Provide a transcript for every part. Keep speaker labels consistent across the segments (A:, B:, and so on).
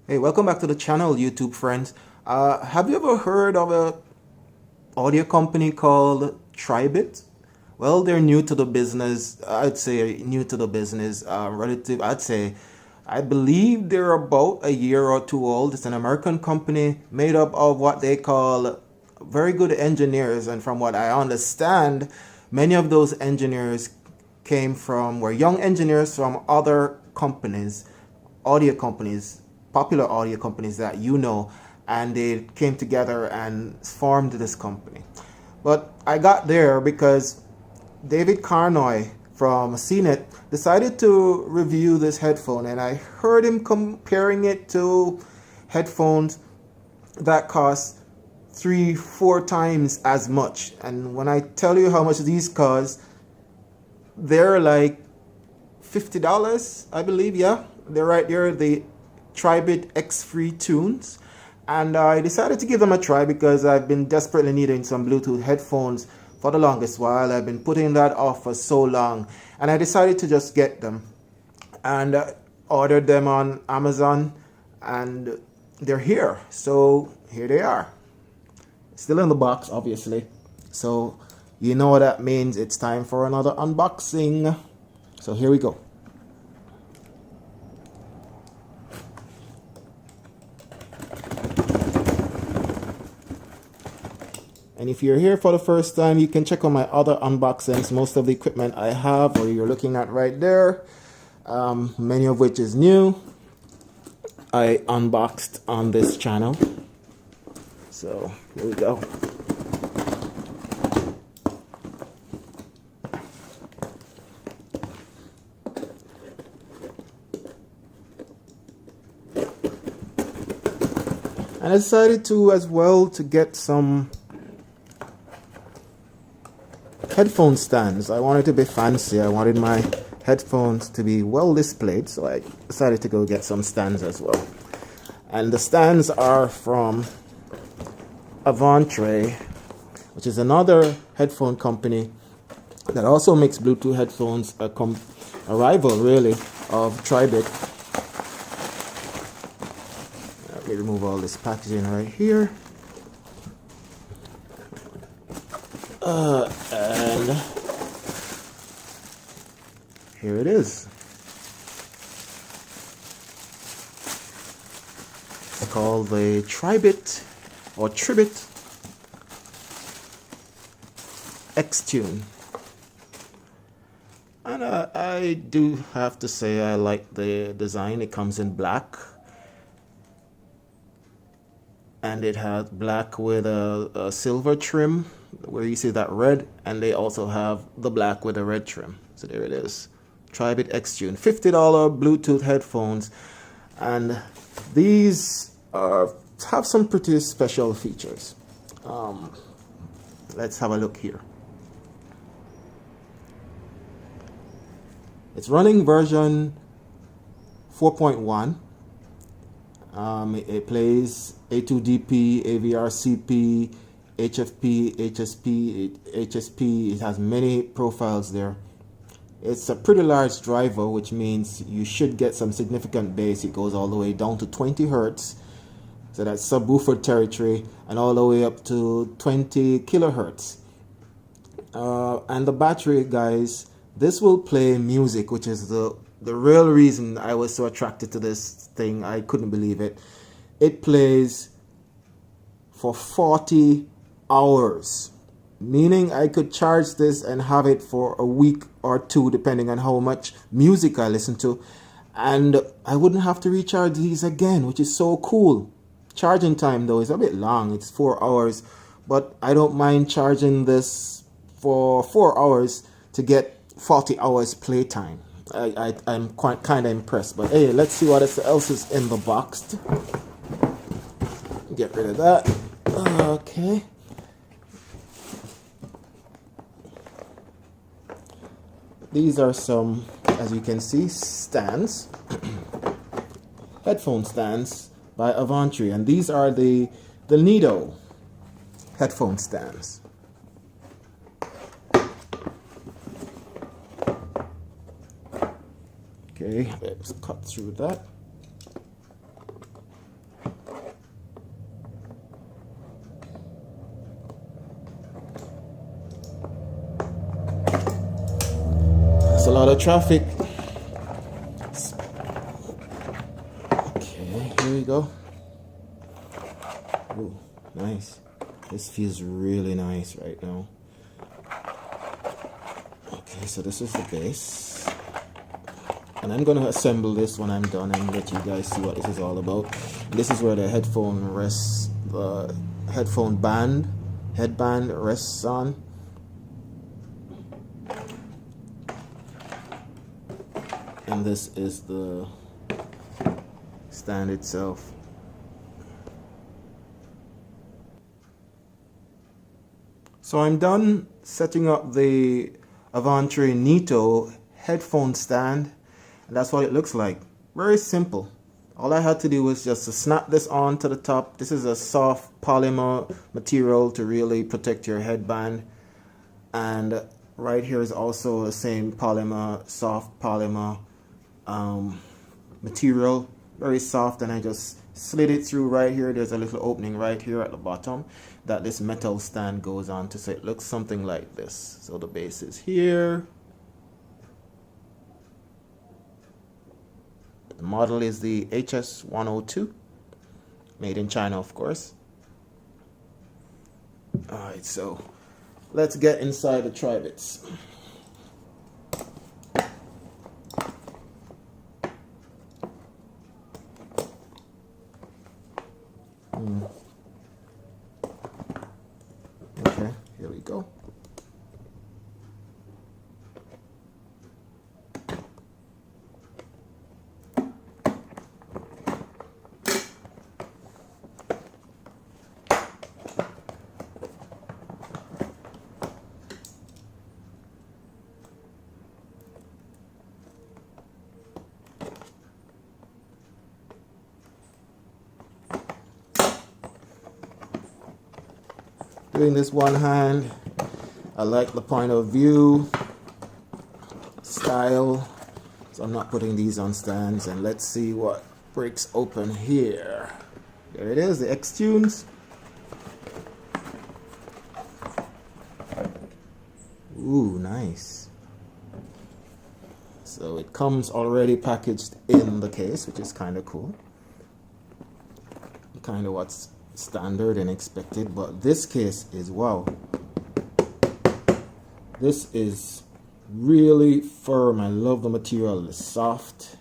A: Hey, welcome back to the channel, YouTube friends. Have you ever heard of a audio company called Tribit? Well, they're new to the business. I'd say new to the business. I believe they're about a year or two old. It's an American company made up of what they call very good engineers. And from what I understand, many of those engineers were young engineers from other companies, audio companies, popular audio companies that you know, and they came together and formed this company. But I got there because David Carnoy from CNET decided to review this headphone, and I heard him comparing it to headphones that cost 3-4 times as much. And when I tell you how much these cost, they're like $50, I believe. Yeah, they're right there, the Tribit XFree Tunes. And I decided to give them a try because I've been desperately needing some Bluetooth headphones for the longest while. I've been putting that off for so long, and I decided to just get them and ordered them on Amazon, and they're here. So here they are, still in the box, obviously. So you know what that means. It's time for another unboxing. So here we go. And if you're here for the first time, you can check on my other unboxings. Most of the equipment I have, or you're looking at right there, many of which is new, I unboxed on this channel. So here we go. And I decided to as well to get some headphone stands. I wanted to be fancy. I wanted my headphones to be well displayed, so I decided to go get some stands as well. And the stands are from Avantre, which is another headphone company that also makes Bluetooth headphones, a rival really of Tribit. Let me remove all this packaging right here. And here it is. It's called the Tribit X Tune. And I do have to say I like the design. It comes in black, and it has black with a silver trim where you see that red, and they also have the black with a red trim. So there it is, Tribit X Tune, $50 Bluetooth headphones. And these have some pretty special features. Let's have a look here. It's running version 4.1. It plays A2DP, AVRCP, HFP, HSP. It has many profiles there. It's a pretty large driver, which means you should get some significant bass. It goes all the way down to 20 hertz, so that's subwoofer territory, and all the way up to 20 kilohertz. And the battery, guys, this will play music, which is the real reason I was so attracted to this thing. I couldn't believe it. It plays for 40 hours, meaning I could charge this and have it for a week or two, depending on how much music I listen to, and I wouldn't have to recharge these again, which is so cool. Charging time though is a bit long. It's 4 hours, but I don't mind charging this for 4 hours to get 40 hours playtime. I'm quite kind of impressed. But hey, let's see what else is in the box. Get rid of that. Okay. These are some, as you can see, stands, headphone stands by Avantre, and these are the Nido headphone stands. Okay, let's cut through that. That's a lot of traffic. Okay, here we go. Ooh, nice. This feels really nice right now. Okay, so this is the bass. And I'm going to assemble this when I'm done and let you guys see what this is all about. This is where the headphone rests, the headphone headband rests on. And this is the stand itself. So I'm done setting up the Avantre Nito headphone stand, and that's what it looks like. Very simple. All I had to do was just to snap this on to the top. This is a soft polymer material to really protect your headband, and right here is also the same polymer, soft polymer material, very soft, and I just slid it through right here. There's a little opening right here at the bottom that this metal stand goes on to, so it looks something like this. So the base is here. The model is the HS102, made in China, of course. Alright, so let's get inside the Tribits. Okay, here we go. Doing this one hand. I like the point of view style, so I'm not putting these on stands. And let's see what breaks open here. There it is, the X-Tunes. Ooh, nice. So it comes already packaged in the case, which is kind of cool. Kind of what's standard and expected, but this case is wow. This is really firm. I love the material. It's soft.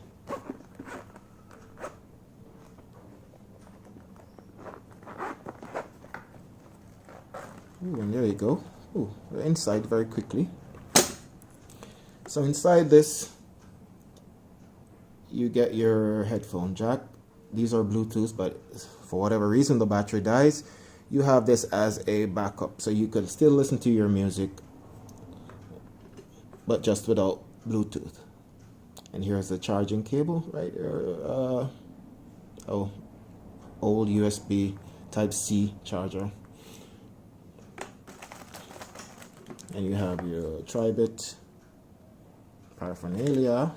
A: Ooh, and there you go. Ooh, we're inside very quickly. So inside this, you get your headphone jack. These are Bluetooth, but for whatever reason the battery dies, you have this as a backup, so you could still listen to your music, but just without Bluetooth. And here's the charging cable right here. Oh, old USB Type-C charger. And you have your Tribit paraphernalia.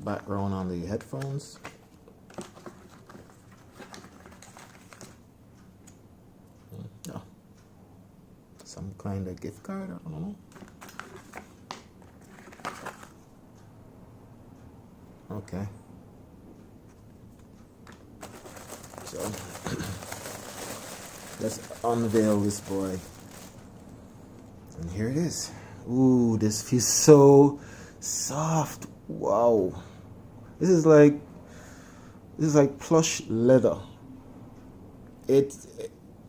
A: Background on the headphones. Oh, some kind of gift card, I don't know. Okay. So let's unveil this boy. And here it is. Ooh, this feels so soft. Wow. This is like plush leather.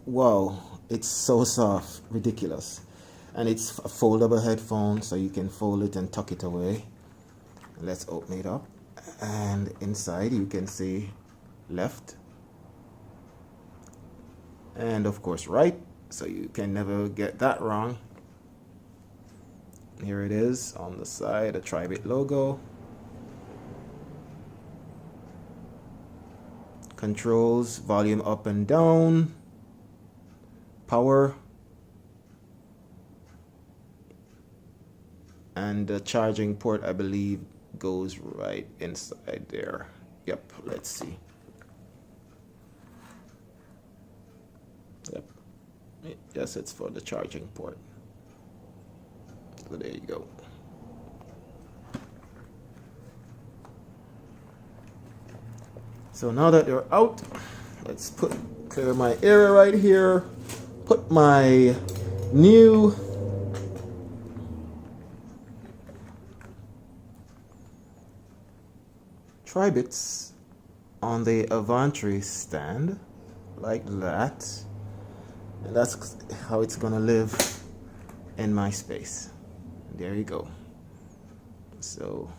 A: Wow, it's so soft, ridiculous. And it's a foldable headphone, so you can fold it and tuck it away. Let's open it up. And inside you can see left and of course right, so you can never get that wrong. Here it is on the side, a Tribit logo. Controls, volume up and down, power, and the charging port, I believe, goes right inside there. Yep, let's see. Yep, yes, it's for the charging port. So there you go. So now that they're out, let's clear my area right here, put my new Tribits on the Avantry stand like that, and that's how it's gonna live in my space. There you go. So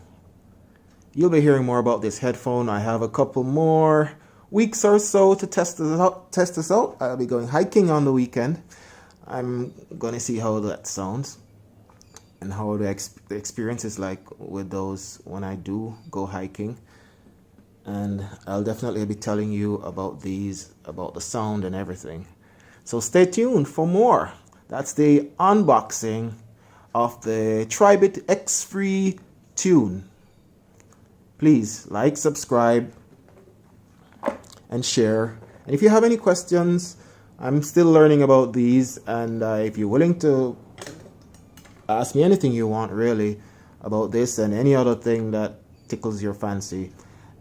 A: you'll be hearing more about this headphone. I have a couple more weeks or so to test this out. I'll be going hiking on the weekend. I'm gonna see how that sounds and how the experience is like with those when I do go hiking. And I'll definitely be telling you about these, about the sound and everything. So stay tuned for more. That's the unboxing of the Tribit XFree Tune. Please like, subscribe, and share. And if you have any questions, I'm still learning about these, and if you're willing to ask me anything you want really about this and any other thing that tickles your fancy,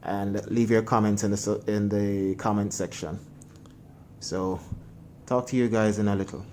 A: and leave your comments in the comment section. So talk to you guys in a little.